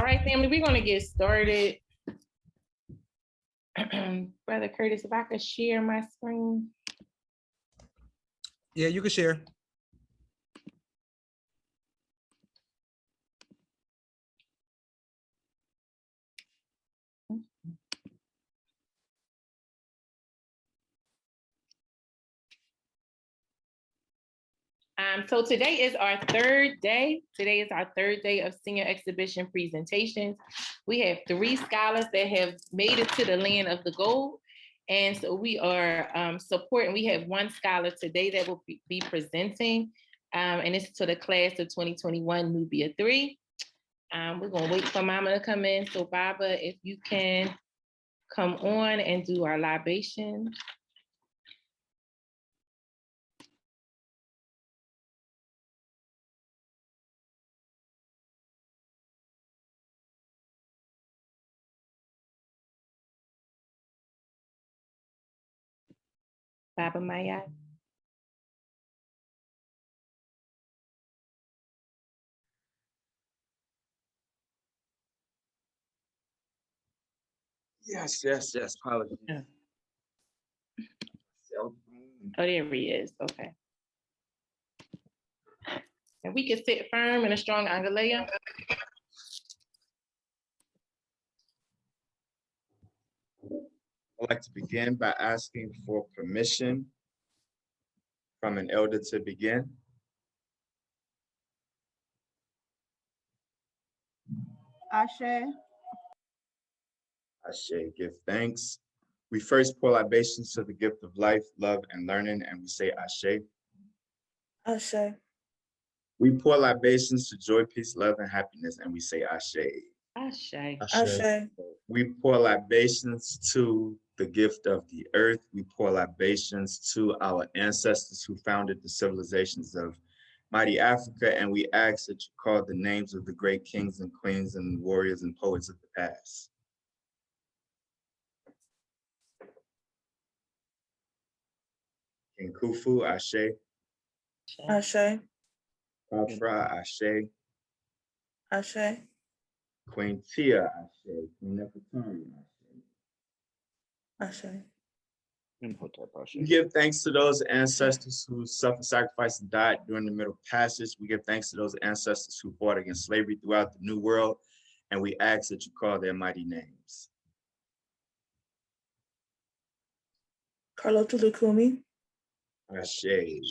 right, family, we're going to get started. Brother Curtis, if I could share my screen. Yeah, you can share. So today is our third day. Today is our third day of senior exhibition presentations. We have 3 scholars that have made it to the land of the gold. And so we are supporting, we have 1 scholar today that will be presenting, and it's to the class of 2021 Nubia 3. We're gonna wait for Mama to come in. So Baba, if you can come on and do our libation. Baba Maya. Yes. Apologies. Yeah. Oh, there he is. Okay. And we can sit firm in a strong Angalaya. I'd like to begin by asking for permission from an elder to begin. Ashe. Ashe, give thanks. We first pour libations to the gift of life, love, and learning, and we say Ashe. Ashe. We pour libations to joy, peace, love, and happiness, and we say Ashe. Ashe. Ashe. We pour libations to the gift of the earth. We pour libations to our ancestors who founded the civilizations of mighty Africa, and we ask that you call the names of the great kings and queens and warriors and poets of the past. King Khufu, Ashe. Ashe. Afra, Ashe. Ashe. Queen Tia, Ashe. Queen Nefertari, Ashe. Ashe. We give thanks to those ancestors who suffered, sacrificed, and died during the Middle Passage. We give thanks to those ancestors who fought against slavery throughout the New World, and we ask that you call their mighty names. Carlo Tulukumi. Ashe.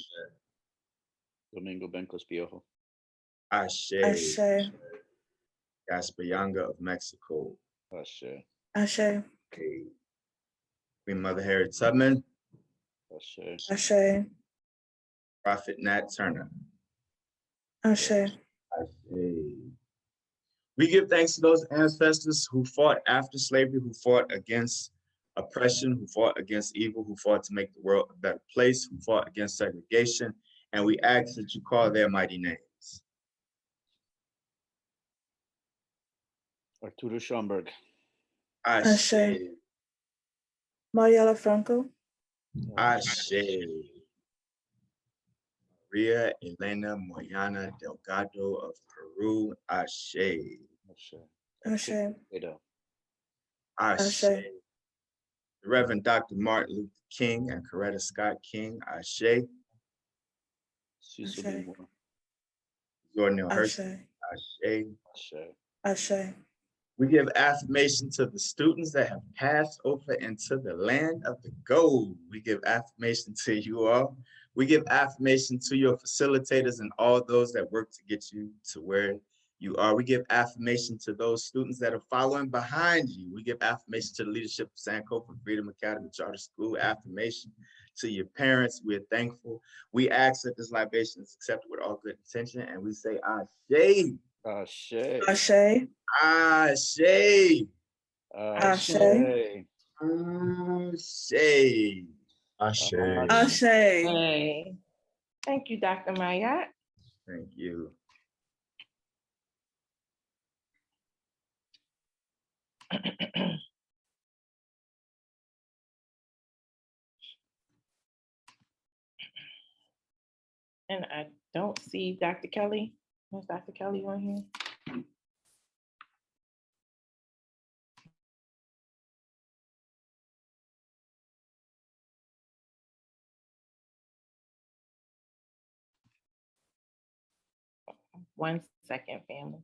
Domingo Bencos Piojo. Ashe. Ashe. Gaspar Yanga of Mexico. Ashe. Ashe. Okay. Queen Mother Harriet Tubman. Ashe. Ashe. Prophet Nat Turner. Ashe. Ashe. We give thanks to those ancestors who fought after slavery, who fought against oppression, who fought against evil, who fought to make the world a better place, who fought against segregation, and we ask that you call their mighty names. Arturo Schomburg. Ashe. Mariela Franco. Ashe. Maria Elena Moyana Delgado of Peru. Ashe. Ashe. Ashe. Ashe. Ashe. The Reverend Dr. Martin Luther King and Coretta Scott King. Ashe. Cecil B. Moore. Zora Hershey. Ashe. Ashe. Ashe. Ashe. We give affirmation to the students that have passed over into the land of the gold. We give affirmation to you all. We give affirmation to your facilitators and all those that work to get you to where you are. We give affirmation to those students that are following behind you. We give affirmation to the leadership of Sankofa Freedom Academy Charter School. Affirmation to your parents. We're thankful. We ask that this libation is accepted with all good intention, and we say Ashe. Ashe. Ashe. Ashe. Ashe. Ashe. Ashe. Ashe. Hey. Thank you, Dr. Maya. Thank you. And I don't see Dr. Kelly. Is Dr. Kelly on here? 1 second, family.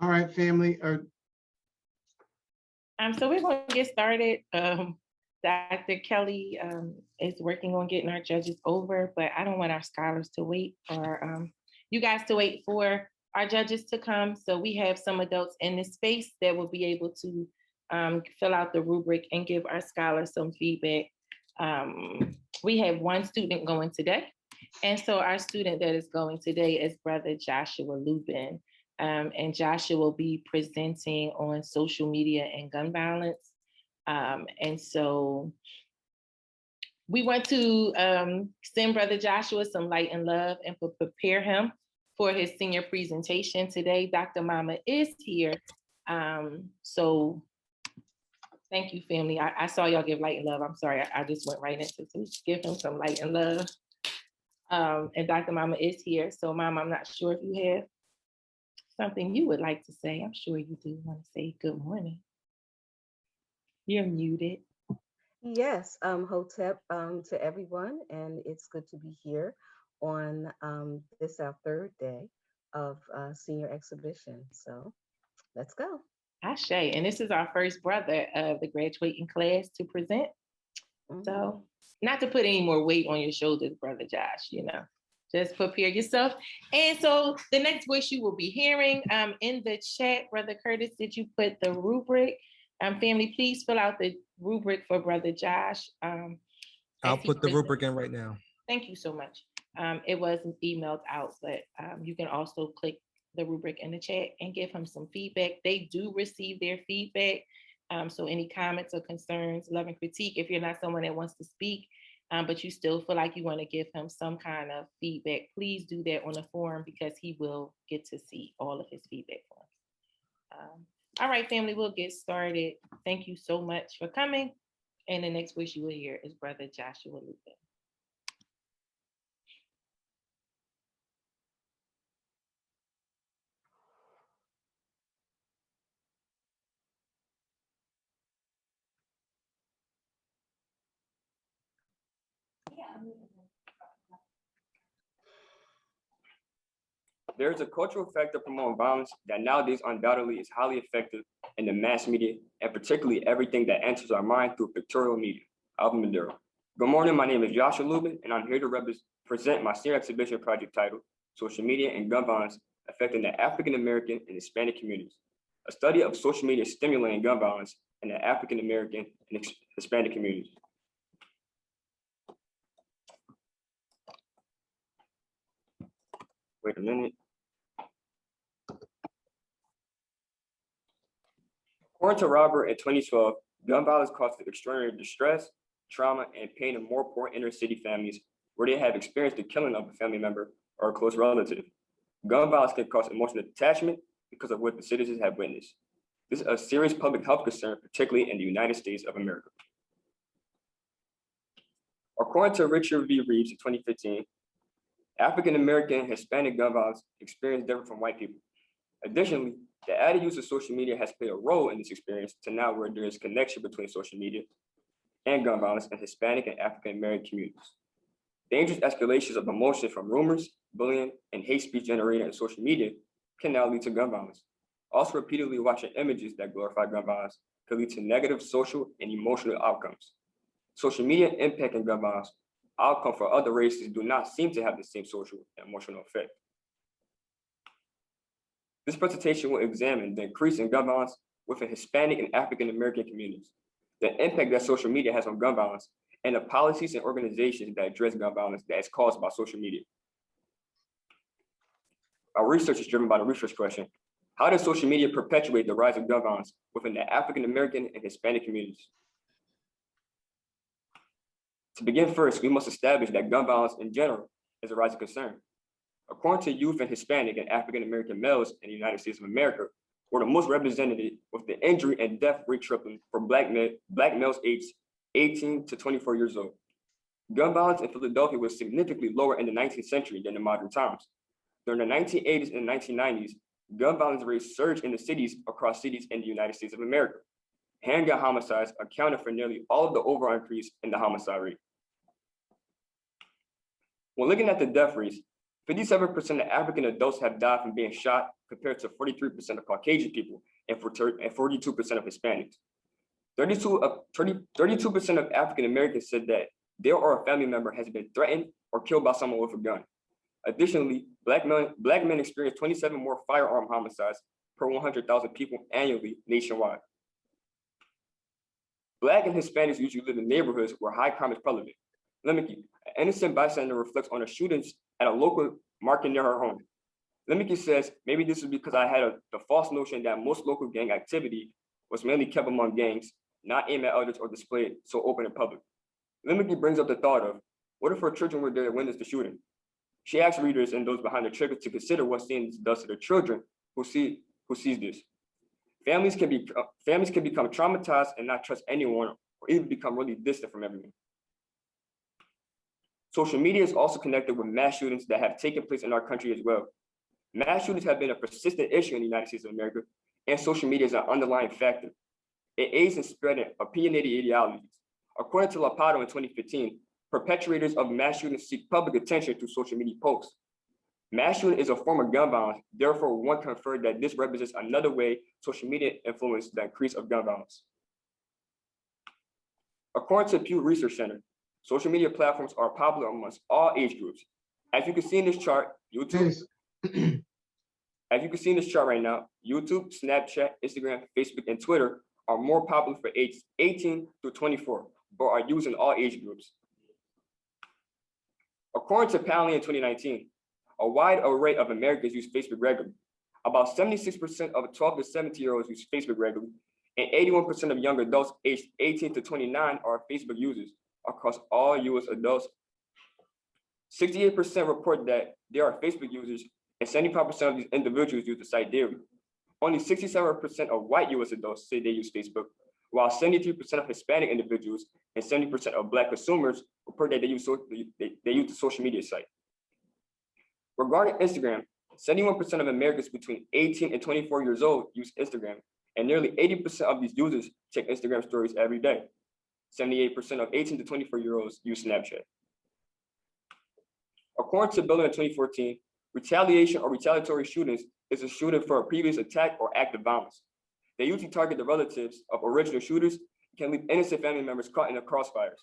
All right, family. So we're going to get started. Dr. Kelly is working on getting our judges over, but I don't want our scholars to wait or you guys to wait for our judges to come. So we have some adults in this space that will be able to fill out the rubric and give our scholars some feedback. We have one student going today. And so our student that is going today is Brother Joshua Lubin. And Joshua will be presenting on social media and gun violence. And so we want to send Brother Joshua some light and love and prepare him for his senior presentation today. Dr. Mama is here. So thank you, family. I saw y'all give light and love. I'm sorry, I just went right into it. So give him some light and love. And Dr. Mama is here. So Mama, I'm not sure if you have something you would like to say. I'm sure you do want to say good morning. You're muted. Yes, Hotep to everyone, and it's good to be here on this our third day of senior exhibition. So let's go. Ashe, and this is our first brother of the graduating class to present. So not to put any more weight on your shoulders, Brother Josh, just prepare yourself. And so the next voice you will be hearing in the chat, Brother Curtis, did you put the rubric? Family, please fill out the rubric for Brother Josh. I'll put the rubric in right now. Thank you so much. It wasn't emailed out, but you can also click the rubric in the chat and give him some feedback. They do receive their feedback. So any comments or concerns, love and critique, if you're not someone that wants to speak, but you still feel like you want to give him some kind of feedback, please do that on the forum because he will get to see all of his feedback forms. All right, family, we'll get started. Thank you so much for coming. And the next voice you will hear is Brother Joshua Lubin. There is a cultural factor promoting violence that nowadays undoubtedly is highly effective in the mass media, and particularly everything that enters our mind through pictorial media. Alvin Maduro. Good morning, my name is Joshua Lubin, and I'm here to present my senior exhibition project titled Social Media and Gun Violence Affecting the African American and Hispanic Communities, a study of social media stimulating gun violence in the African American and Hispanic communities. Wait a minute. According to Robert in 2012, gun violence causes extraordinary distress, trauma, and pain in more poor inner city families where they have experienced the killing of a family member or a close relative. Gun violence can cause emotional detachment because of what the citizens have witnessed. This is a serious public health concern, particularly in the United States of America. According to Richard V. Reeves in 2015, African American and Hispanic gun violence experience different from white people. Additionally, the added use of social media has played a role in this experience to now where there is connection between social media and gun violence in Hispanic and African American communities. Dangerous escalations of emotions from rumors, bullying, and hate speech generated in social media can now lead to gun violence. Also, repeatedly watching images that glorify gun violence could lead to negative social and emotional outcomes. Social media impact and gun violence outcome for other races do not seem to have the same social and emotional effect. This presentation will examine the increase in gun violence within Hispanic and African American communities, the impact that social media has on gun violence, and the policies and organizations that address gun violence that is caused by social media. Our research is driven by the research question: how does social media perpetuate the rise of gun violence within the African American and Hispanic communities? To begin first, we must establish that gun violence in general is a rising concern. According to youth and Hispanic and African American males in the United States of America, were the most represented with the injury and death rate tripling for Black males aged 18 to 24 years old. Gun violence in Philadelphia was significantly lower in the 19th century than in modern times. During the 1980s and 1990s, gun violence rates surged in the cities across cities in the United States of America. Handgun homicides accounted for nearly all of the overall increase in the homicide rate. When looking at the death rates, 57% of African adults have died from being shot, compared to 43% of Caucasian people and 42% of Hispanics. 32% of African Americans said that their or a family member has been threatened or killed by someone with a gun. Additionally, Black men experience 27 more firearm homicides per 100,000 people annually nationwide. Black and Hispanics usually live in neighborhoods where high crime is prevalent. Lemike, an innocent bystander, reflects on the shootings at a local market near her home. Lemike says, maybe this is because I had the false notion that most local gang activity was mainly kept among gangs, not aimed at others or displayed so open in public. Lemike brings up the thought of, what if her children were there to witness the shooting? She asks readers and those behind the trigger to consider what seeing this does to the children who sees this. Families can become traumatized and not trust anyone, or even become really distant from everyone. Social media is also connected with mass shootings that have taken place in our country as well. Mass shootings have been a persistent issue in the United States of America, and social media is an underlying factor. It aids in spreading opinionated ideologies. According to Lapato in 2015, perpetrators of mass shootings seek public attention through social media posts. Mass shooting is a form of gun violence, therefore one can infer that this represents another way social media influenced the increase of gun violence. According to Pew Research Center, social media platforms are popular amongst all age groups. As you can see in this chart, YouTube, as you can see in this chart right now, YouTube, Snapchat, Instagram, Facebook, and Twitter are more popular for ages 18 through 24, but are used in all age groups. According to Paoli in 2019, a wide array of Americans use Facebook regularly. About 76% of 12 to 17-year-olds use Facebook regularly, and 81% of young adults aged 18 to 29 are Facebook users across all US adults. 68% report that they are Facebook users, and 75% of these individuals use the site daily. Only 67% of white US adults say they use Facebook, while 73% of Hispanic individuals and 70% of Black consumers report that they use the social media site. Regarding Instagram, 71% of Americans between 18 and 24 years old use Instagram, and nearly 80% of these users check Instagram stories every day. 78% of 18 to 24-year-olds use Snapchat. According to Bill in 2014, retaliation or retaliatory shootings is a shooting for a previous attack or act of violence. They usually target the relatives of original shooters and can leave innocent family members caught in the crossfires.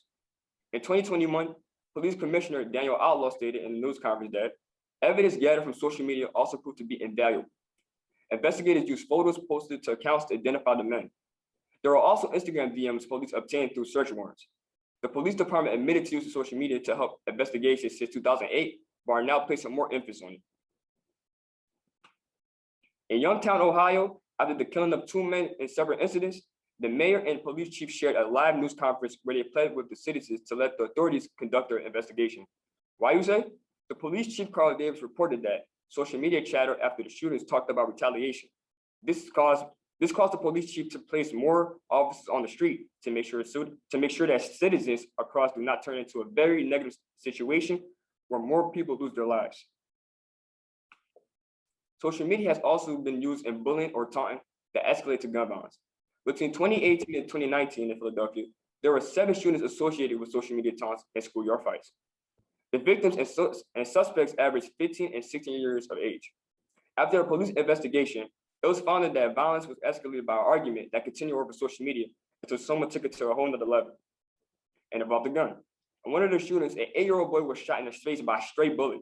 In 2021, Police Commissioner Daniel Outlaw stated in a news conference that evidence gathered from social media also proved to be invaluable. Investigators used photos posted to accounts to identify the men. There are also Instagram DMs police obtained through search warrants. The police department admitted to using social media to help investigations since 2008, but are now placing more emphasis on it. In Youngstown, Ohio, after the killing of 2 men in several incidents, the mayor and police chief shared a live news conference where they pled with the citizens to let the authorities conduct their investigation. Why, you say? The police chief, Carl Davis, reported that social media chatter after the shootings talked about retaliation. This caused the police chief to place more officers on the street to make sure that citizens across do not turn into a very negative situation where more people lose their lives. Social media has also been used in bullying or taunting that escalate to gun violence. Between 2018 and 2019 in Philadelphia, there were 7 shootings associated with social media taunts and schoolyard fights. The victims and suspects averaged 15 and 16 years of age. After a police investigation, it was found that violence was escalated by an argument that continued over social media until someone took it to a whole nother level and involved a gun. In one of the shootings, an 8-year-old boy was shot in the face by a stray bullet.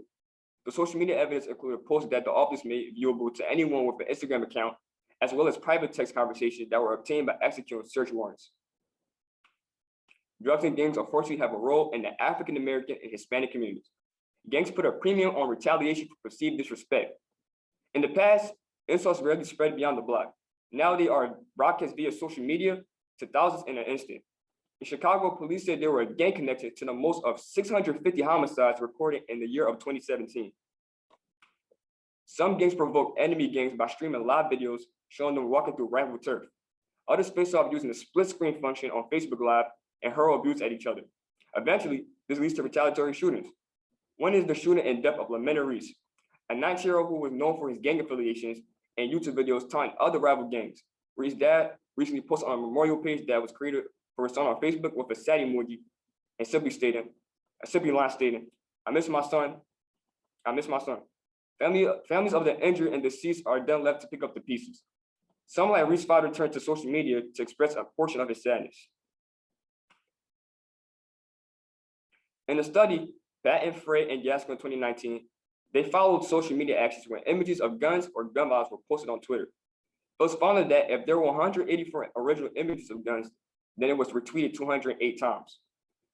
The social media evidence included posts that the office made viewable to anyone with an Instagram account, as well as private text conversations that were obtained by executing search warrants. Drugs and gangs unfortunately have a role in the African American and Hispanic communities. Gangs put a premium on retaliation for perceived disrespect. In the past, insults rarely spread beyond the block. Now they are broadcast via social media to thousands in an instant. In Chicago, police said there were gang connected to the most of 650 homicides recorded in the year of 2017. Some gangs provoke enemy gangs by streaming live videos showing them walking through rival turf. Others face off using the split screen function on Facebook Live and hurl abuse at each other. Eventually, this leads to retaliatory shootings. One is the shooting and death of Lamenta Reese, a 19-year-old who was known for his gang affiliations and YouTube videos taunting other rival gangs. Reese's dad recently posted on a memorial page that was created for his son on Facebook with a sad emoji and simply line stating, "I miss my son. I miss my son." Families of the injured and deceased are then left to pick up the pieces. Some like Reese's father turned to social media to express a portion of his sadness. In a study, Batten, Frey, and Gaskell in 2019, they followed social media actions when images of guns or gun violence were posted on Twitter. It was found that if there were 184 original images of guns, then it was retweeted 208 times.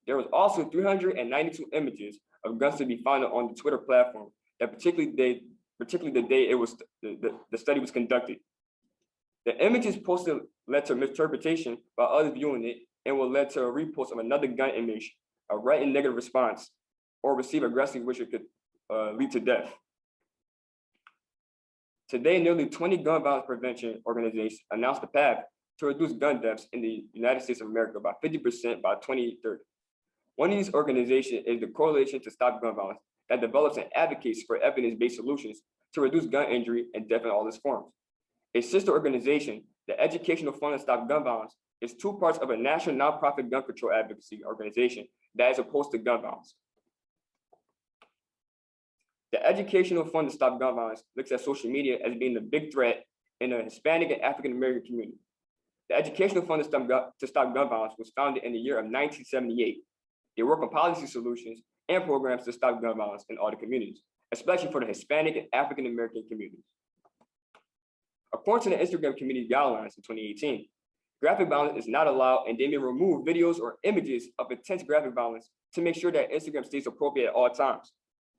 There was also 392 images of guns to be found on the Twitter platform, that particularly the day the study was conducted. The images posted led to misinterpretation by others viewing it and will lead to a repost of another gun image, a right and negative response, or receive aggressive, which it could lead to death. Today, nearly 20 gun violence prevention organizations announced the path to reduce gun deaths in the United States of America by 50% by 2030. One of these organizations is the Coalition to Stop Gun Violence, that develops and advocates for evidence-based solutions to reduce gun injury and death in all its forms. A sister organization, the Educational Fund to Stop Gun Violence, is 2 parts of a national nonprofit gun control advocacy organization that is opposed to gun violence. The Educational Fund to Stop Gun Violence looks at social media as being the big threat in the Hispanic and African American community. The Educational Fund to Stop Gun Violence was founded in the year of 1978. They work on policy solutions and programs to stop gun violence in all the communities, especially for the Hispanic and African American communities. According to the Instagram community guidelines in 2018, graphic violence is not allowed, and they may remove videos or images of intense graphic violence to make sure that Instagram stays appropriate at all times.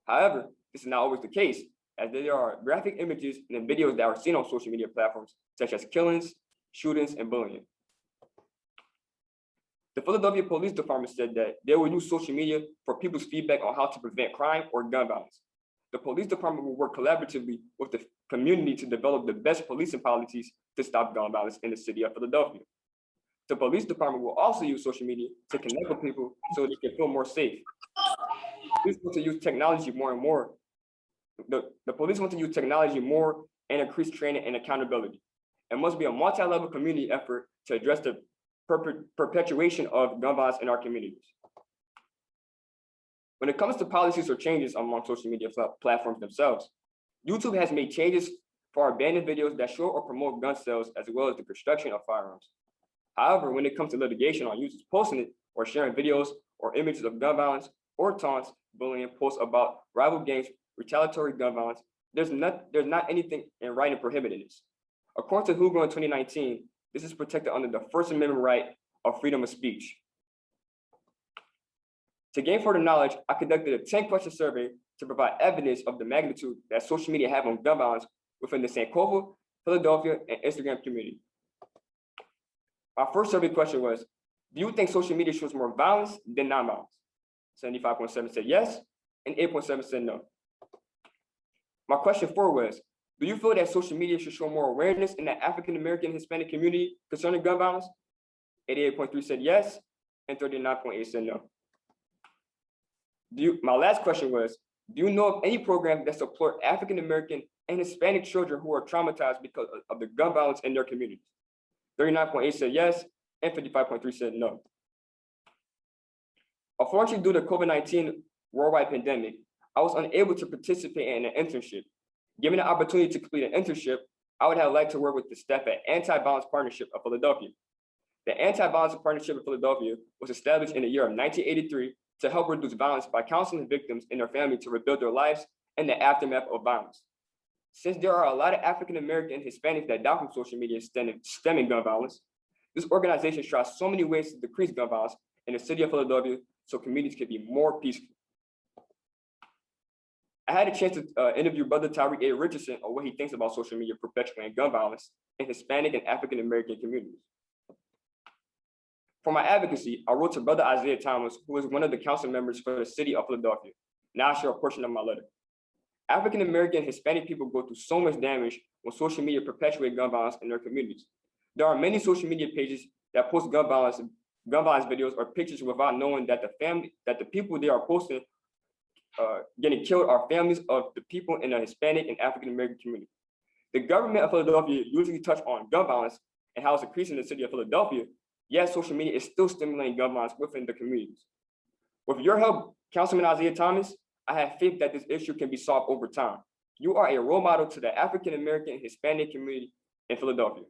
However, this is not always the case, as there are graphic images and videos that are seen on social media platforms, such as killings, shootings, and bullying. The Philadelphia Police Department said that they will use social media for people's feedback on how to prevent crime or gun violence. The police department will work collaboratively with the community to develop the best policing policies to stop gun violence in the city of Philadelphia. The police department will also use social media to connect with people so they can feel more safe. Police want to use technology more and more. The police want to use technology more and increase training and accountability. It must be a multi-level community effort to address the perpetuation of gun violence in our communities. When it comes to policies or changes among social media platforms themselves, YouTube has made changes for abandoned videos that show or promote gun sales as well as the construction of firearms. However, when it comes to litigation on users posting it or sharing videos or images of gun violence or taunts, bullying, posts about rival gangs, retaliatory gun violence, there's not anything in writing prohibiting this. According to Hugo in 2019, this is protected under the First Amendment right of freedom of speech. To gain further knowledge, I conducted a 10-question survey to provide evidence of the magnitude that social media have on gun violence within the Sankofa, Philadelphia, and Instagram community. Our first survey question was, do you think social media shows more violence than non-violence? 75.7% said yes, and 8.7% said no. My question 4 was, do you feel that social media should show more awareness in the African American Hispanic community concerning gun violence? 88.3% said yes, and 39.8% said no. My last question was, Do you know of any program that support African American and Hispanic children who are traumatized because of the gun violence in their communities? 39.8 said yes, and 55.3 said no. Unfortunately, due to COVID-19 worldwide pandemic, I was unable to participate in an internship. Given the opportunity to complete an internship, I would have liked to work with the staff at Anti-Violence Partnership of Philadelphia. The Anti-Violence Partnership of Philadelphia was established in the year of 1983 to help reduce violence by counseling victims and their family to rebuild their lives in the aftermath of violence. Since there are a lot of African American and Hispanics that die from social media stemming gun violence, this organization tries so many ways to decrease gun violence in the city of Philadelphia so communities can be more peaceful. I had a chance to interview Brother Tyreek A. Richardson on what he thinks about social media perpetuating gun violence in Hispanic and African American communities. For my advocacy, I wrote to Brother Isaiah Thomas, who is one of the council members for the city of Philadelphia. Now I'll share a portion of my letter. African American and Hispanic people go through so much damage when social media perpetuate gun violence in their communities. There are many social media pages that post gun violence videos or pictures without knowing that the people they are posting getting killed are families of the people in the Hispanic and African American community. The government of Philadelphia usually touch on gun violence and how it's increasing in the city of Philadelphia, yet social media is still stimulating gun violence within the communities. With your help, Councilman Isaiah Thomas, I have faith that this issue can be solved over time. You are a role model to the African American and Hispanic community in Philadelphia.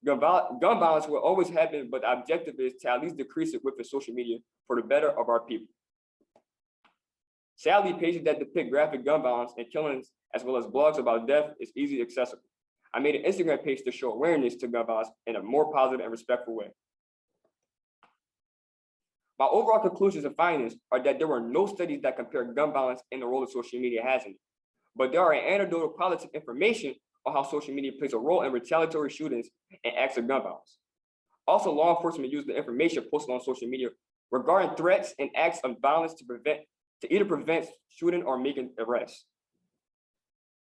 Gun violence will always happen, but the objective is to at least decrease it with the social media for the better of our people. Sadly, pages that depict graphic gun violence and killings, as well as blogs about death, is easily accessible. I made an Instagram page to show awareness to gun violence in a more positive and respectful way. My overall conclusions and findings are that there were no studies that compare gun violence and the role that social media has in it, but there are anecdotal positive information on how social media plays a role in retaliatory shootings and acts of gun violence. Also, law enforcement use the information posted on social media regarding threats and acts of violence to either prevent shooting or making arrests.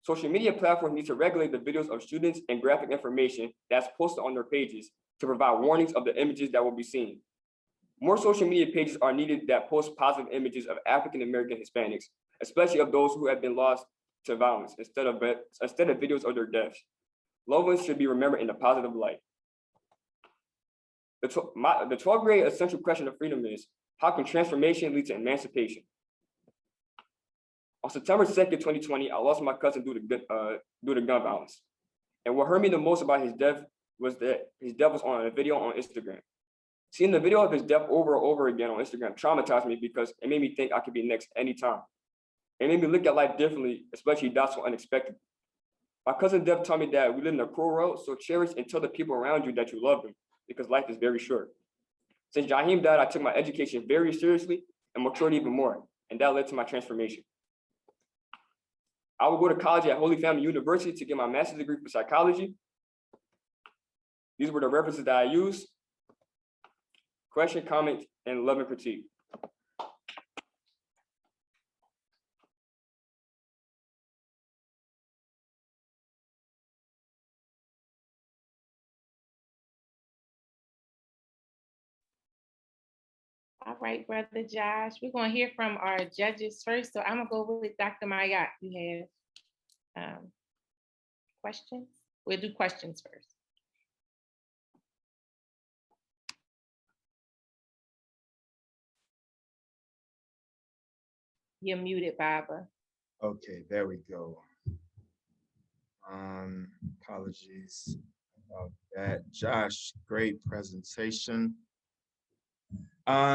Social media platforms need to regulate the videos of shootings and graphic information that's posted on their pages to provide warnings of the images that will be seen. More social media pages are needed that post positive images of African American Hispanics, especially of those who have been lost to violence, instead of videos of their deaths. Loved ones should be remembered in a positive light. The 12th grade essential question of freedom is, how can transformation lead to emancipation? On September 2nd, 2020, I lost my cousin due to gun violence. And what hurt me the most about his death was that his death was on a video on Instagram. Seeing the video of his death over and over again on Instagram traumatized me because it made me think I could be next anytime. It made me look at life differently, especially that so unexpected. My cousin's death taught me that we live in a cruel world, so cherish and tell the people around you that you love them, because life is very short. Since Jaheim died, I took my education very seriously and matured even more, and that led to my transformation. I will go to college at Holy Family University to get my master's degree for psychology. These were the references that I used. Question, comment, and love and critique. All right, Brother Josh, we're going to hear from our judges first. So I'm going to go with Dr. Mayat. You have questions? We'll do questions first. You're muted, Baba. Okay, there we go. Apologies about that. Josh, great presentation.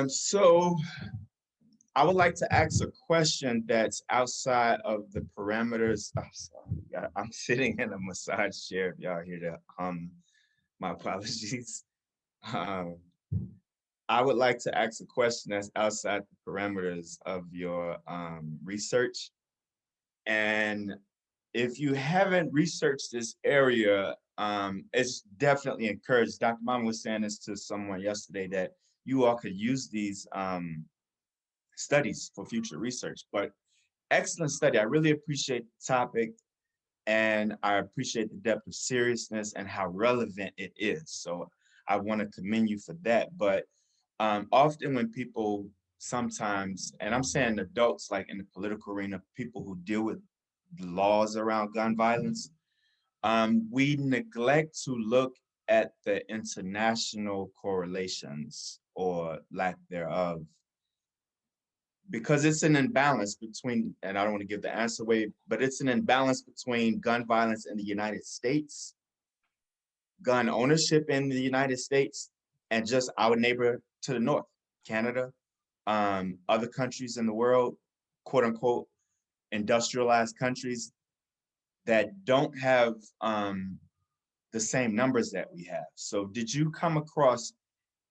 So I would like to ask a question that's outside of the parameters. I'm sorry, I'm sitting in a massage chair. If y'all hear that, my apologies. I would like to ask a question that's outside the parameters of your research. And if you haven't researched this area, it's definitely encouraged. Dr. Mom was saying this to someone yesterday, that you all could use these studies for future research. But excellent study. I really appreciate the topic, and I appreciate the depth of seriousness and how relevant it is. So I want to commend you for that. But often when people sometimes, and I'm saying adults like in the political arena, people who deal with the laws around gun violence, we neglect to look at the international correlations or lack thereof, because it's an imbalance between, and I don't want to give the answer away, but it's an imbalance between gun violence in the United States, gun ownership in the United States, and just our neighbor to the north, Canada, other countries in the world, quote unquote, industrialized countries that don't have the same numbers that we have. So did you come across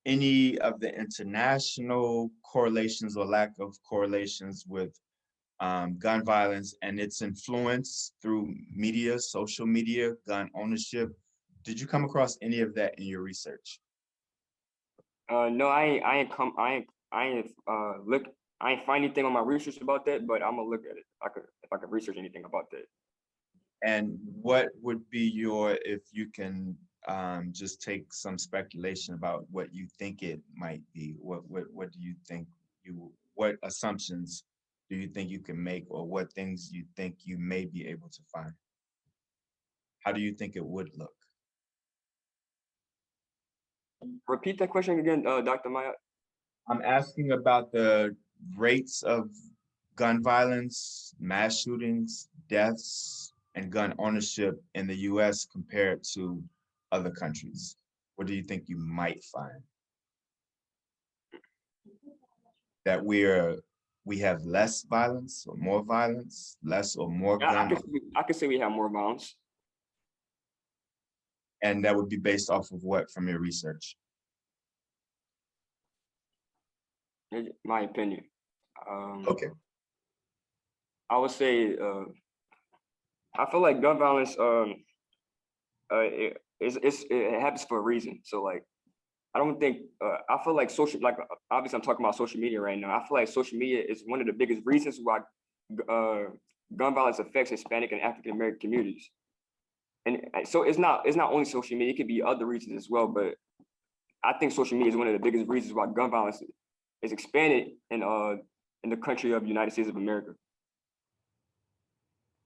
any of the international correlations or lack of correlations with gun violence and its influence through media, social media, gun ownership? Did you come across any of that in your research? No, I ain't find anything on my research about that, but I'm gonna look at it. If I could research anything about that. And what would be your, if you can just take some speculation about what you think it might be, what do you think what assumptions do you think you can make, or what things you think you may be able to find? How do you think it would look? Repeat that question again, Dr. Maya. I'm asking about the rates of gun violence, mass shootings, deaths, and gun ownership in the US compared to other countries. What do you think you might find? That we have less violence or more violence, less or more gun, I could say we have more violence. and that would be based off of what from your research? In my opinion. Okay. I would say I feel like gun violence it happens for a reason. So like I don't think I feel like obviously I'm talking about social media right now. I feel like social media is one of the biggest reasons why gun violence affects Hispanic and African American communities. And so it's not only social media, it could be other reasons as well, but I think social media is one of the biggest reasons why gun violence is expanded in the country of the United States of America.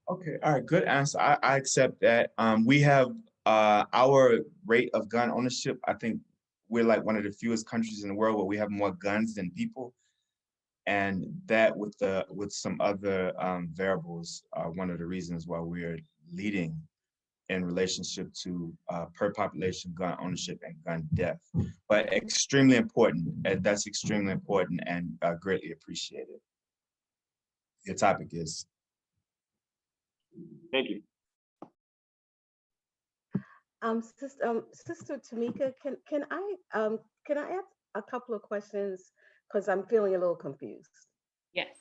Okay, all right, good answer. I accept that. We have our rate of gun ownership. I think we're like one of the fewest countries in the world where we have more guns than people. And that with some other variables are one of the reasons why we're leading in relationship to per population gun ownership and gun death. But extremely important, and that's extremely important and greatly appreciated. Your topic is. Thank you. Sister Tamika, can I ask a couple of questions because I'm feeling a little confused. Yes.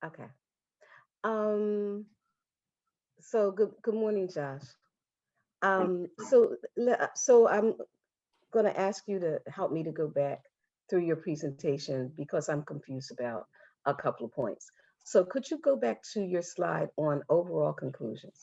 Okay. So good morning, Josh. So I'm going to ask you to help me to go back through your presentation because I'm confused about a couple of points. So could you go back to your slide on overall conclusions?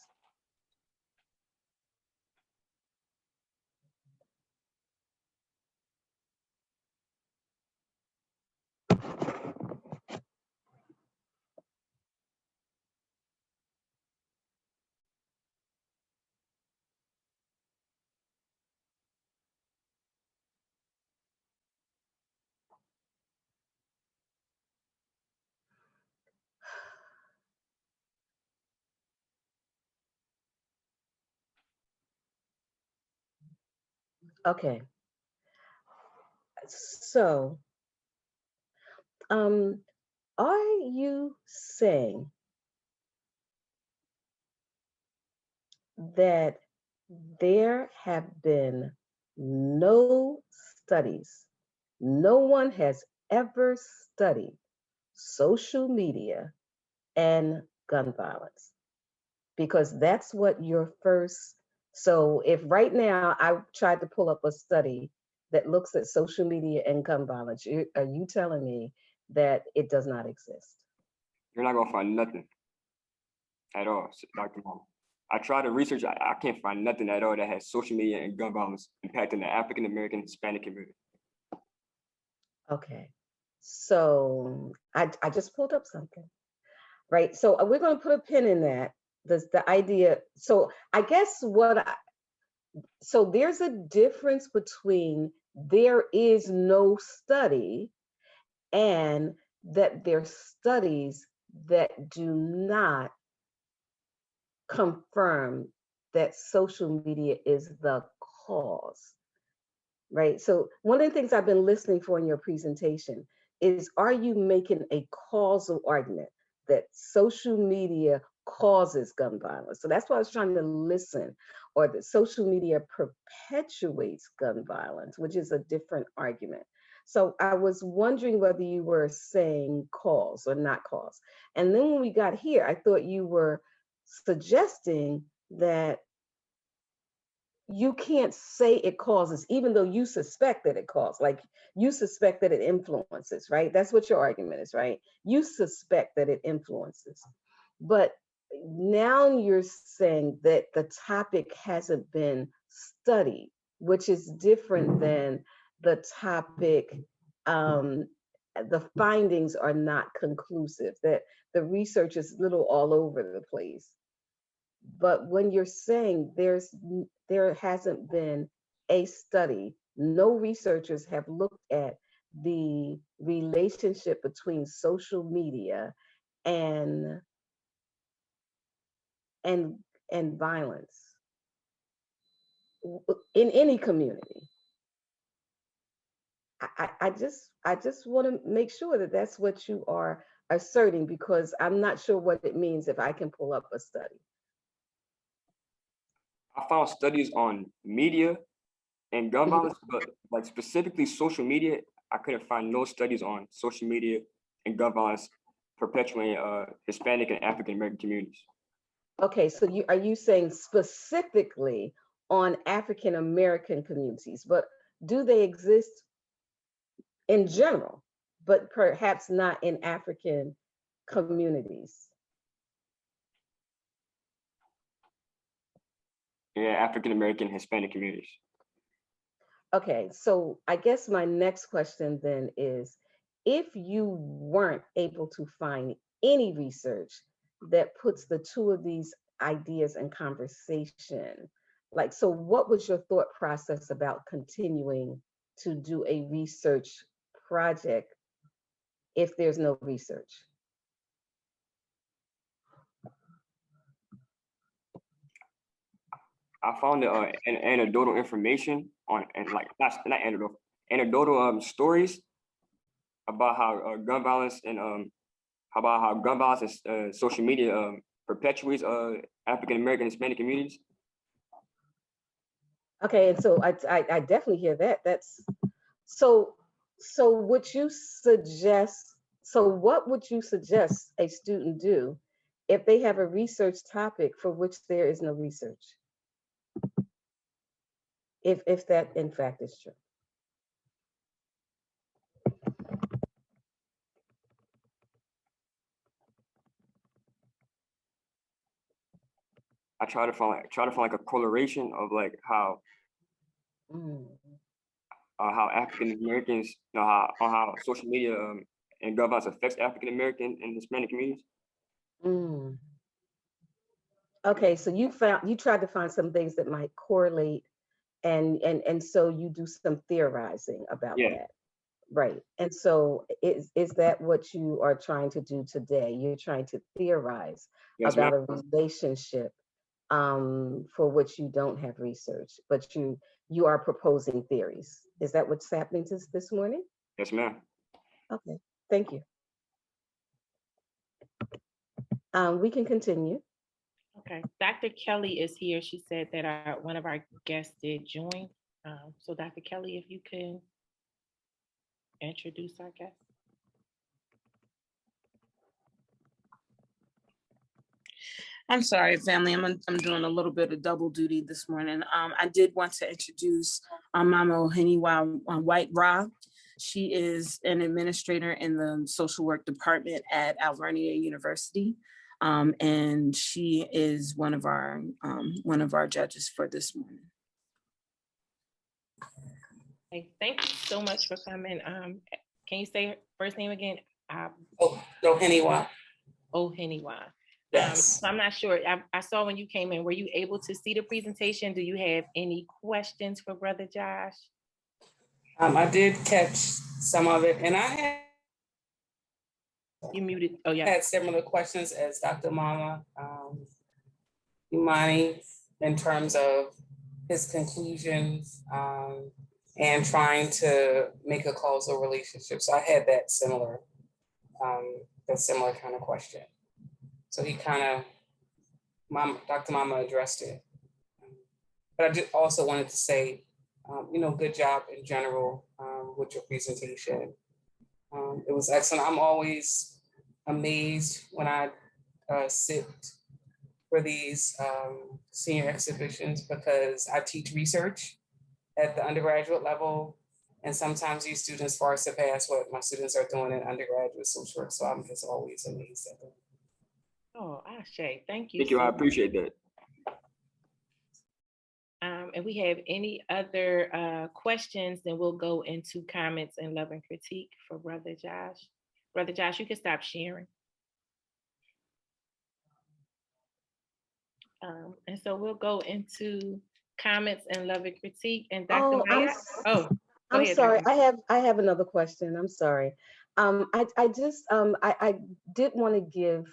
Okay. So, are you saying that there have been no studies, no one has ever studied social media and gun violence? Because that's what your first, so if right now I tried to pull up a study that looks at social media and gun violence, are you telling me that it does not exist? You're not gonna find nothing at all, Dr. Mom. I try to research, I can't find nothing at all that has social media and gun violence impacting the African American Hispanic community. Okay. So I just pulled up something, right? So we're going to put a pin in that. The idea. So I guess so there's a difference between there is no study and that there's studies that do not confirm that social media is the cause, right? So one of the things I've been listening for in your presentation is, are you making a causal argument that social media causes gun violence? So that's why I was trying to listen, or that social media perpetuates gun violence, which is a different argument. So I was wondering whether you were saying cause or not cause. And then when we got here, I thought you were suggesting that you can't say it causes, even though you suspect that it causes. Like, you suspect that it influences, right? That's what your argument is, right? You suspect that it influences. But now you're saying that the topic hasn't been studied, which is different than the topic, the findings are not conclusive, that the research is little all over the place. But when you're saying there hasn't been a study, no researchers have looked at the relationship between social media and and and violence in any community. I just want to make sure that that's what you are asserting, because I'm not sure what it means if I can pull up a study. I found studies on media and gun Mhm. violence, but like specifically social media, I couldn't find no studies on social media and gun violence perpetuating Hispanic and African American communities. Okay, so are you saying specifically on African American communities, but do they exist in general, but perhaps not in African communities? Yeah, African American Hispanic communities. Okay, so I guess my next question then is, if you weren't able to find any research that puts the two of these ideas in conversation, like, so what was your thought process about continuing to do a research project if there's no research? I found anecdotal information on, and like not anecdotal stories about how gun violence and how gun violence and social media perpetuates African American Hispanic communities. Okay, and so I definitely hear that. That's so would you suggest, so what would you suggest a student do if they have a research topic for which there is no research? If that in fact is true. I try to find like a correlation of like how African Americans, you know, how social media and gun violence affects African American and Hispanic communities. Mm. Okay, so you tried to find some things that might correlate, and so you do some theorizing about Yeah. that. Right. And so is that what you are trying to do today? You're trying to theorize Yes, about ma'am. a relationship for which you don't have research, but you are proposing theories. Is that what's happening this morning? Yes, ma'am. Okay, thank you. We can continue. Okay, Dr. Kelly is here. She said that one of our guests did join. So Dr. Kelly, if you can introduce our guest. I'm sorry, family. I'm doing a little bit of double duty this morning. I did want to introduce Mama Oheniwa White Ra. She is an administrator in the social work department at Alvernia University, and she is one of our judges for this morning. Okay, thank you so much for coming. Can you say first name again? Heniwa. Heniwa. Yes. So I'm not sure. I saw when you came in, were you able to see the presentation? Do you have any questions for Brother Josh? I did catch some of it, and I had You muted. Oh, yeah. had similar questions as Dr. Mama Imani in terms of his conclusions and trying to make a causal relationship. So I had that similar kind of question. So he kind of, Dr. Mama addressed it. But I just also wanted to say, good job in general with your presentation. It was excellent. I'm always amazed when I sit for these senior exhibitions because I teach research at the undergraduate level. And sometimes these students far surpass what my students are doing in undergraduate social work. So I'm just always amazed at them. Oh, Ashe, thank you. Thank you, I appreciate that. And we have any other questions, then we'll go into comments and love and critique for Brother Josh. Brother Josh, you can stop sharing. And so we'll go into comments and love and critique. And Dr. Maya. I'm ahead, sorry. Dr. I have another question. I'm sorry. I did want to give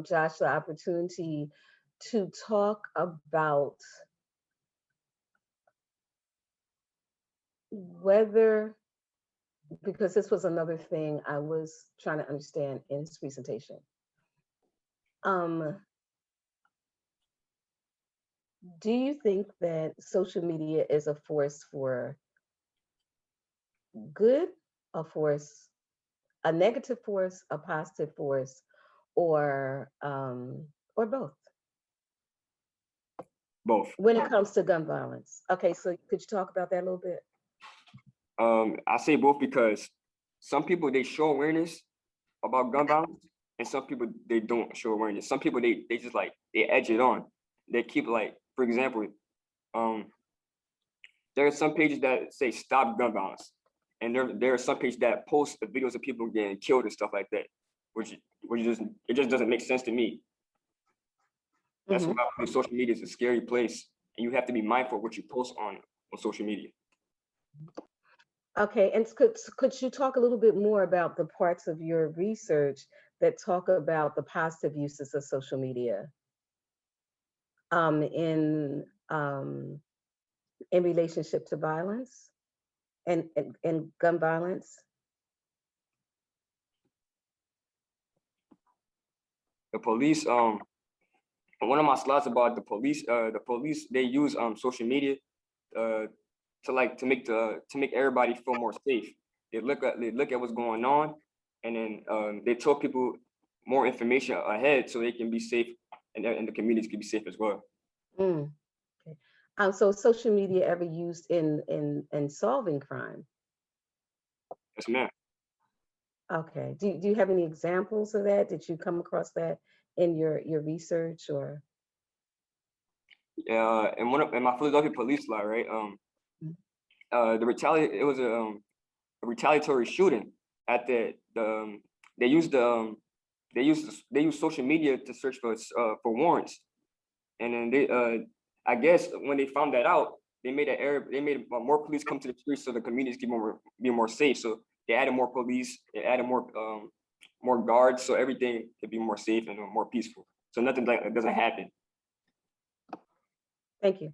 Josh the opportunity to talk about whether, because this was another thing I was trying to understand in his presentation. Do you think that social media is a force for good, a negative force, a positive force, or both? Both. When it comes to gun violence. Okay, so could you talk about that a little bit? I say both because some people, they show awareness about gun violence, and some people, they don't show awareness. Some people, they just like, they edge it on. They keep like, for example, there are some pages that say stop gun violence. And there are some pages that post the videos of people getting killed and stuff like that, which it just doesn't make sense to me. That's why social media is a scary place, and you have to be mindful of what you post on social media. Okay, and could you talk a little bit more about the parts of your research that talk about the positive uses of social media in relationship to violence and gun violence? The police, one of my slides about the police, they use social media to make everybody feel more safe. They look at what's going on, and then they tell people more information ahead so they can be safe, and the communities can be safe as well. Okay. So social media ever used in solving crime? Yes, ma'am. Okay. Do you have any examples of that? Did you come across that in your research or? In my Philadelphia police slide, right? It was a retaliatory shooting at they used social media to search for warrants, and then I guess when they found that out, they made more police come to the streets so the communities can be more safe. So they added more police, they added more guards, so everything could be more safe and more peaceful. So nothing like that doesn't happen. Thank you.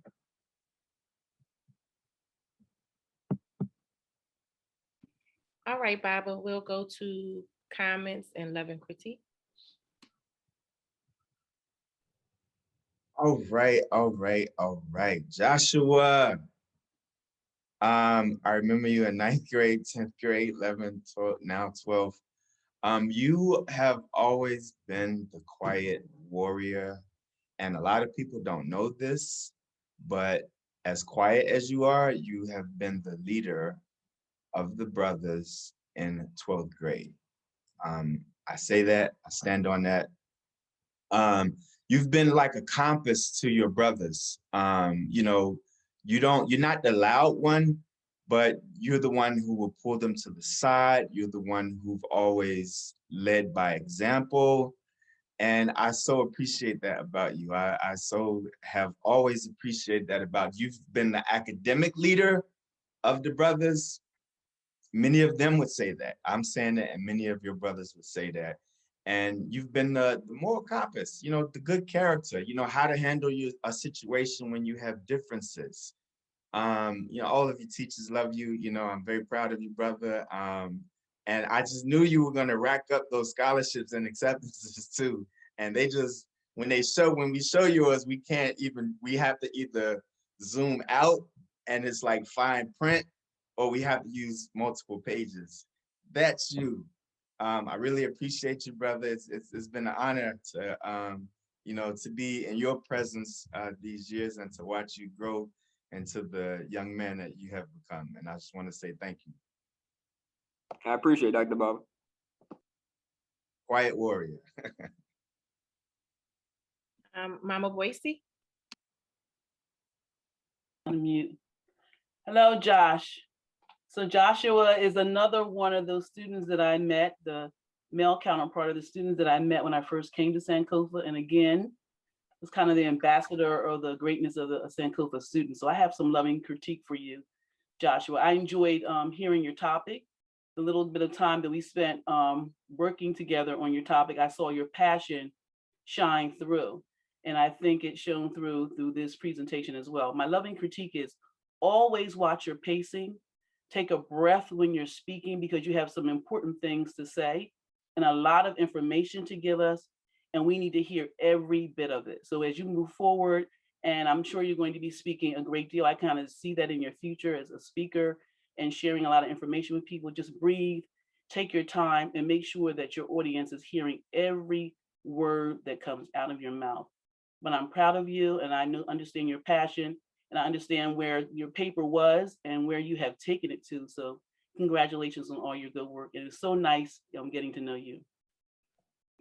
All right, Baba, we'll go to comments and love and critique. All right. Joshua. I remember you in 9th grade, 10th grade, 11th, 12th, now 12th. You have always been the quiet warrior, and a lot of people don't know this, but as quiet as you are, you have been the leader of the brothers in 12th grade. I say that, I stand on that. You've been like a compass to your brothers. You're not the loud one, but you're the one who will pull them to the side. You're the one who've always led by example. And I so appreciate that about you. I so have always appreciated that about you. You've been the academic leader of the brothers. Many of them would say that. I'm saying that, and many of your brothers would say that. And you've been the moral compass, you know, the good character, you know, how to handle a situation when you have differences. You know, all of your teachers love you. You know, I'm very proud of you, brother. And I just knew you were gonna rack up those scholarships and acceptances too. And they just, when we show yours, we have to either zoom out and it's like fine print, or we have to use multiple pages. That's you. I really appreciate you, brother. It's been an honor to, you know, to be in your presence these years and to watch you grow into the young man that you have become. And I just want to say thank you. I appreciate it, Dr. Bob. Quiet warrior. Mama Boise. Unmute. Hello, Josh. So Joshua is another one of those students that I met, the male counterpart of the students that I met when I first came to Sankofa. And again, was kind of the ambassador or the greatness of the Sankofa students. So I have some loving critique for you, Joshua. I enjoyed hearing your topic. The little bit of time that we spent working together on your topic, I saw your passion shine through. And I think it shone through this presentation as well. My loving critique is always watch your pacing. Take a breath when you're speaking because you have some important things to say and a lot of information to give us. And we need to hear every bit of it. So as you move forward, and I'm sure you're going to be speaking a great deal. I kind of see that in your future as a speaker and sharing a lot of information with people. Just breathe, take your time, and make sure that your audience is hearing every word that comes out of your mouth. But I'm proud of you, and I understand your passion, and I understand where your paper was and where you have taken it to. So congratulations on all your good work. It is so nice getting to know you.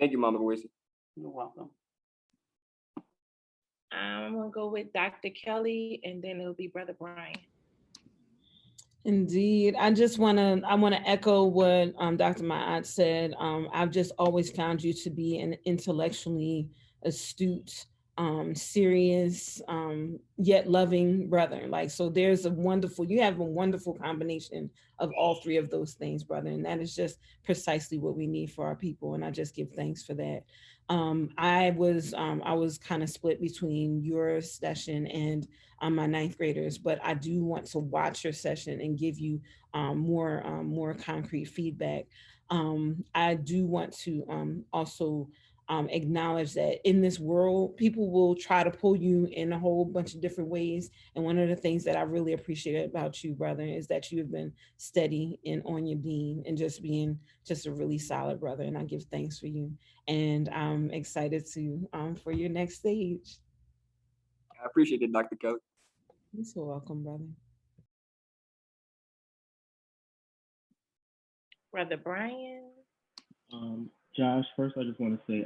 Thank you, Mama Boise. You're welcome. I'm gonna go with Dr. Kelly, and then it'll be Brother Brian. Indeed. I want to echo what Dr. Ma'at said. I've just always found you to be an intellectually astute, serious, yet loving brother. Like, so you have a wonderful combination of all three of those things, brother. And that is just precisely what we need for our people. And I just give thanks for that. I was kind of split between your session and my ninth graders, but I do want to watch your session and give you more concrete feedback. I do want to also acknowledge that in this world, people will try to pull you in a whole bunch of different ways. And one of the things that I really appreciate about you, brother, is that you have been steady and on your beam and just being just a really solid brother. And I give thanks for you. And I'm excited for your next stage. I appreciate it, Dr. Kelly. You're so welcome, brother. Brother Brian. Josh, first I just want to say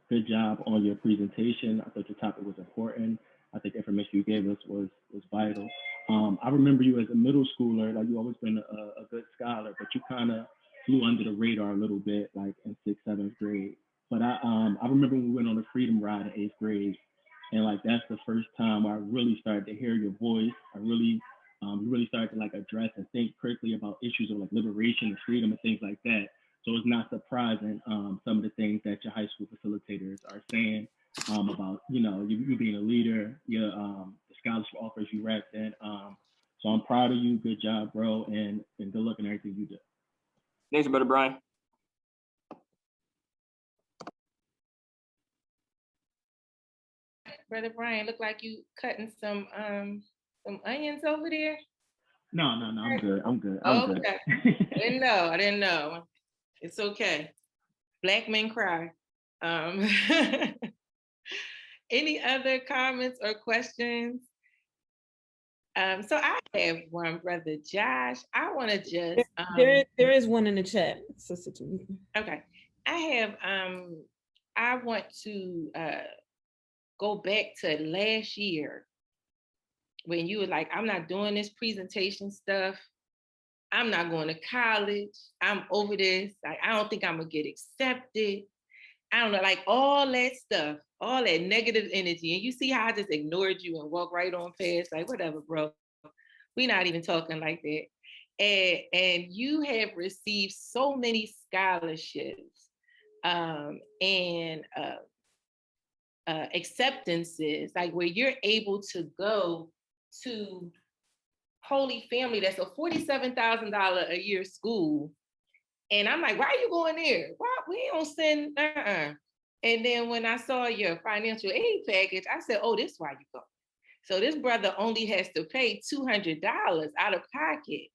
good job on your presentation. I thought your topic was important. I think the information you gave us was vital. I remember you as a middle schooler, like you always been a good scholar, but you kind of flew under the radar a little bit, like in 6th, 7th grade. But I remember when we went on the Freedom Ride in 8th grade, and like that's the first time I really started to hear your voice. I really started to like address and think critically about issues of like liberation and freedom and things like that. So it's not surprising some of the things that your high school facilitators are saying about, you being a leader, the scholarship offers you repped in. So I'm proud of you. Good job, bro, and good luck in everything you do. Thanks, Brother Brian. Brother Brian, look like you cutting some onions over there. No, I'm good. I'm good. Okay. I didn't know. It's okay. Black men cry. Any other comments or questions? So I have one, Brother Josh. I want to just there is one in the chat, Sister Tamika. Okay. I want to go back to last year when you were like, I'm not doing this presentation stuff. I'm not going to college. I'm over this. Like, I don't think I'm gonna get accepted. I don't know, like all that stuff, all that negative energy. And you see how I just ignored you and walked right on past, like, whatever, bro. We're not even talking like that. And you have received so many scholarships and acceptances, like where you're able to go to Holy Family, that's a $47,000 a year school. And I'm like, why are you going there? Why we don't send? And then when I saw your financial aid package, I said, oh, this is why you go. So this brother only has to pay $200 out of pocket.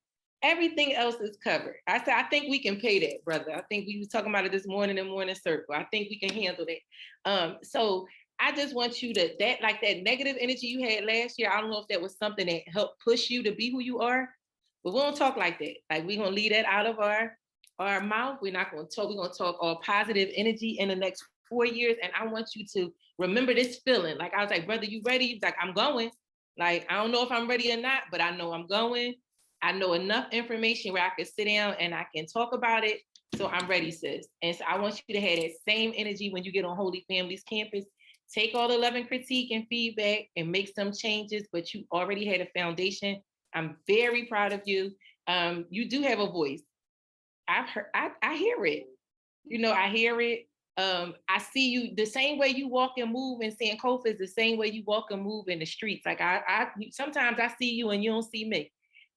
Everything else is covered. I said, I think we can pay that, brother. I think we was talking about it this morning in Morning Circle. I think we can handle that. So I just want you to, that like that negative energy you had last year, I don't know if that was something that helped push you to be who you are, but we don't talk like that. Like we're gonna leave that out of our mouth. We're not gonna talk, we're gonna talk all positive energy in the next 4 years. And I want you to remember this feeling. Like I was like, brother, you ready? He's like, I'm going. Like, I don't know if I'm ready or not, but I know I'm going. I know enough information where I can sit down and I can talk about it. So I'm ready, sis. And so I want you to have that same energy when you get on Holy Family's campus. Take all the love and critique and feedback and make some changes, but you already had a foundation. I'm very proud of you. You do have a voice. I've heard, I hear it. You know, I hear it. I see you the same way you walk and move in Sankofa is the same way you walk and move in the streets. Like I sometimes I see you and you don't see me,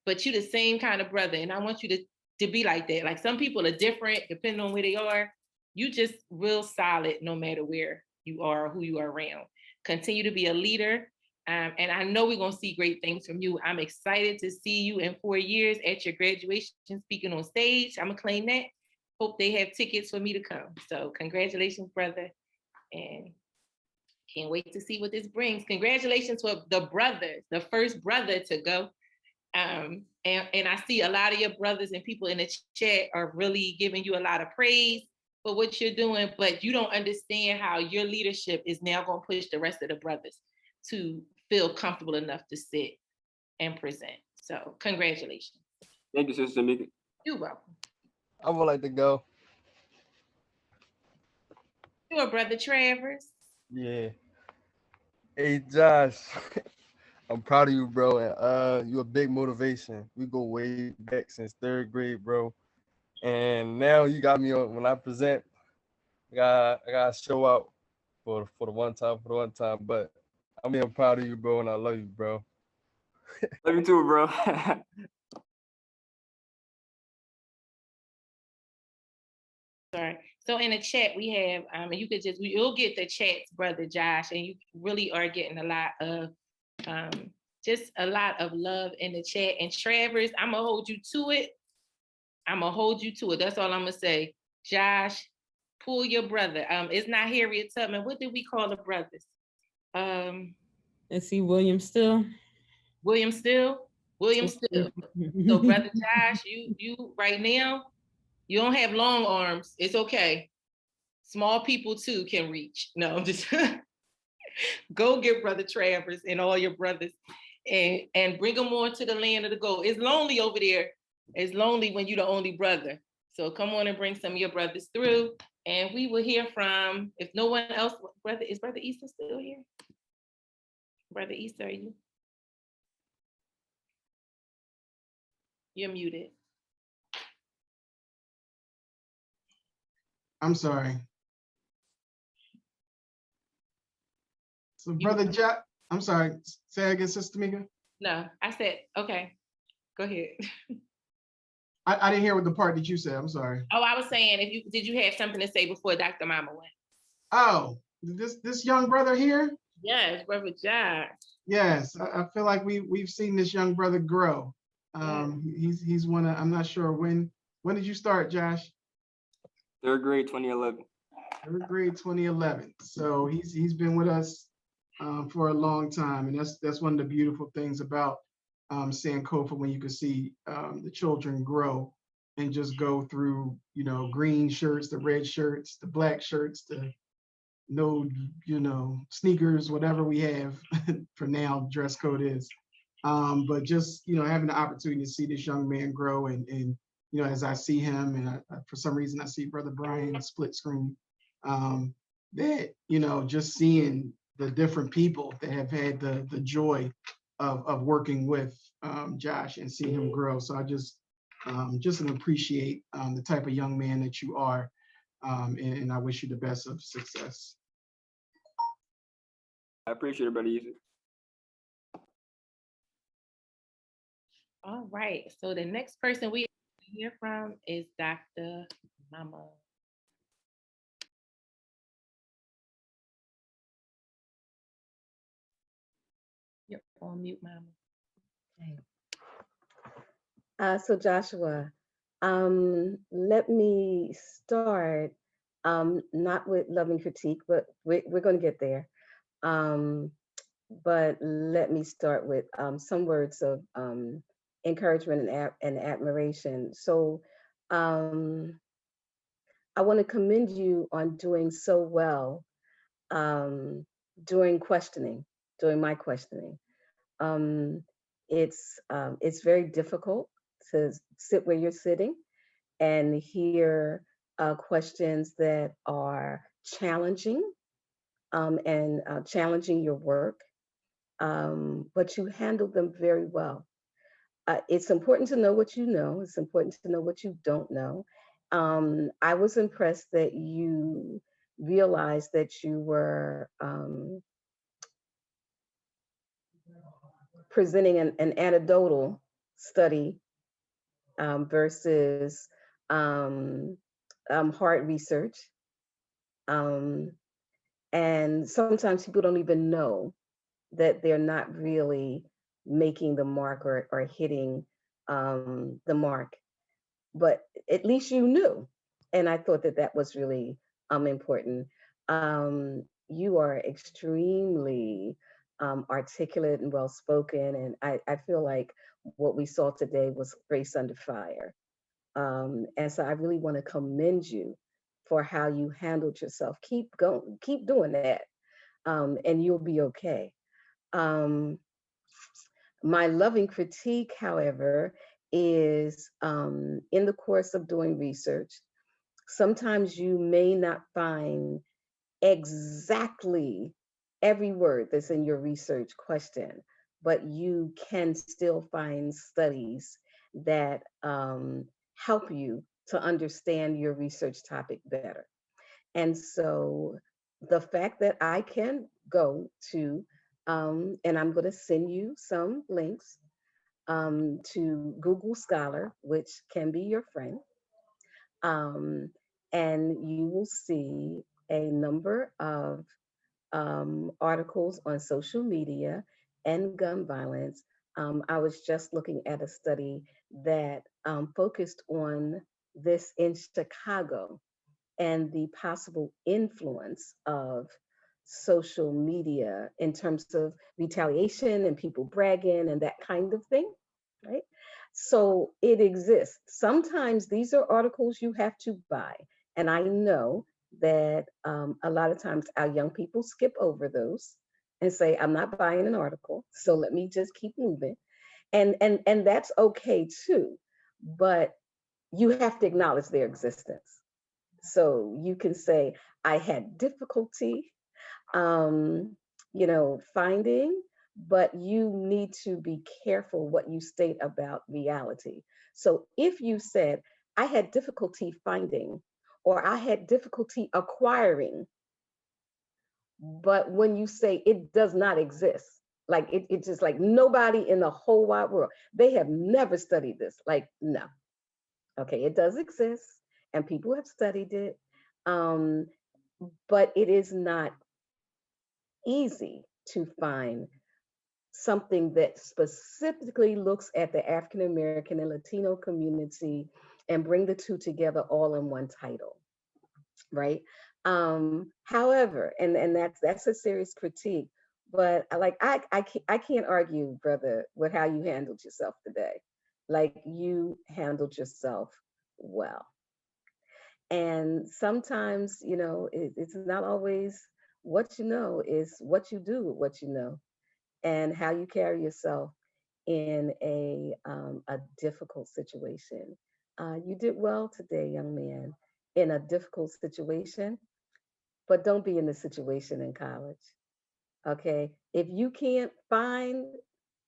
but you're the same kind of brother. And I want you to be like that. Like some people are different depending on where they are. You just real solid no matter where you are or who you are around. Continue to be a leader. And I know we're going to see great things from you. I'm excited to see you in 4 years at your graduation speaking on stage. I'm going to claim that. Hope they have tickets for me to come. So congratulations, brother. And can't wait to see what this brings. Congratulations to the brothers, the first brother to go. And I see a lot of your brothers and people in the chat are really giving you a lot of praise for what you're doing, but you don't understand how your leadership is now going to push the rest of the brothers to feel comfortable enough to sit and present. So congratulations. Thank you, Sister Mika. You're welcome. I would like to go. Sure, Brother Travers. Yeah. Hey, Josh, I'm proud of you, bro. And you're a big motivation. We go way back since 3rd grade, bro. And now you got me on when I present. I gotta show out for the one time. But I'm being proud of you, bro, and I love you, bro. Love you too, bro. Sorry. So in the chat we have, and you could just, you'll get the chats, Brother Josh, and you really are getting a lot of, just a lot of love in the chat. And Travers, I'm gonna hold you to it. That's all I'm gonna say. Josh, pull your brother. It's not Harriet Tubman. What did we call the brothers? Let's see, William Still. William Still. So Brother Josh, you right now, you don't have long arms. It's okay. Small people too can reach. No, I'm just go get Brother Travers and all your brothers and bring them on to the land of the gold. It's lonely over there. It's lonely when you're the only brother. So come on and bring some of your brothers through. And we will hear from, if no one else, is Brother Easter still here? Brother Easter, are you? You're muted. I'm sorry. So Brother Jack, I'm sorry, say again, Sister Mika? No, I said, okay, go ahead. I didn't hear what the part that you said, I'm sorry. Oh, I was saying, did you have something to say before Dr. Mama went? Oh, this young brother here? Yes, Brother Josh. Yes, I feel like we've seen this young brother grow. He's one of, I'm not sure when did you start, Josh? 3rd grade, 2011. 3rd grade, 2011. So he's been with us for a long time, and that's one of the beautiful things about Sankofa, when you can see the children grow and just go through, you know, green shirts, the red shirts, the black shirts, the no, you know, sneakers, whatever we have for now, dress code is. But just, having the opportunity to see this young man grow and as I see him and for some reason I see Brother Brian split screen, that, just seeing the different people that have had the joy of working with Josh and seeing him grow. So I just appreciate the type of young man that you are. And I wish you the best of success. I appreciate it, Brother Easy. All right. So the next person we hear from is Dr. Mama. You're on mute, Mama. So Joshua, let me start, not with loving critique, but we're going to get there. But let me start with some words of encouragement and admiration. So I want to commend you on doing so well during my questioning. It's very difficult to sit where you're sitting and hear questions that are challenging and challenging your work, but you handled them very well. It's important to know what you know. It's important to know what you don't know. I was impressed that you realized that you were presenting an anecdotal study versus hard research. And sometimes people don't even know that they're not really making the mark or hitting the mark. But at least you knew. And I thought that was really important. You are extremely articulate and well spoken. And I feel like what we saw today was grace under fire. And so I really want to commend you for how you handled yourself. Keep going, keep doing that, and you'll be okay. My loving critique, however, is in the course of doing research, sometimes you may not find exactly every word that's in your research question, but you can still find studies that help you to understand your research topic better. And so the fact that I can go to, and I'm going to send you some links to Google Scholar, which can be your friend, and you will see a number of articles on social media and gun violence. I was just looking at a study that focused on this in Chicago and the possible influence of social media in terms of retaliation and people bragging and that kind of thing, right? So it exists. Sometimes these are articles you have to buy. And I know that a lot of times our young people skip over those and say, I'm not buying an article, so let me just keep moving. And that's okay too, but you have to acknowledge their existence. So you can say, I had difficulty, finding, but you need to be careful what you state about reality. So if you said, I had difficulty finding, or I had difficulty acquiring, but when you say it does not exist, like it's just like nobody in the whole wide world, they have never studied this. Like, no. Okay, it does exist and people have studied it, but it is not easy to find something that specifically looks at the African American and Latino community and bring the two together all in one title, right? However, and that's a serious critique, but I can't argue, brother, with how you handled yourself today. Like, you handled yourself well. And sometimes, it's not always what you know, is what you do with what you know and how you carry yourself in a difficult situation. You did well today, young man, in a difficult situation, but don't be in the situation in college. Okay. If you can't find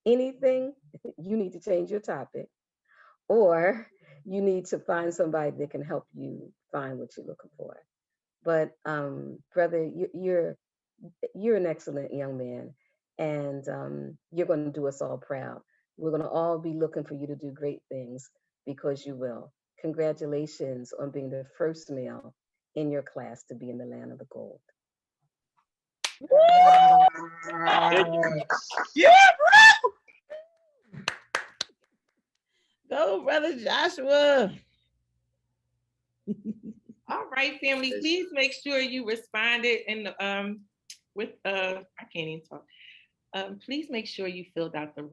anything, you need to change your topic, or you need to find somebody that can help you find what you're looking for. But brother, you're an excellent young man, and you're going to do us all proud. We're going to all be looking for you to do great things because you will. Congratulations on being the first male in your class to be in the land of the gold. Yeah, bro. Go, brother Joshua. All right, family. Please make sure you responded in the with I can't even talk. Please make sure you filled out the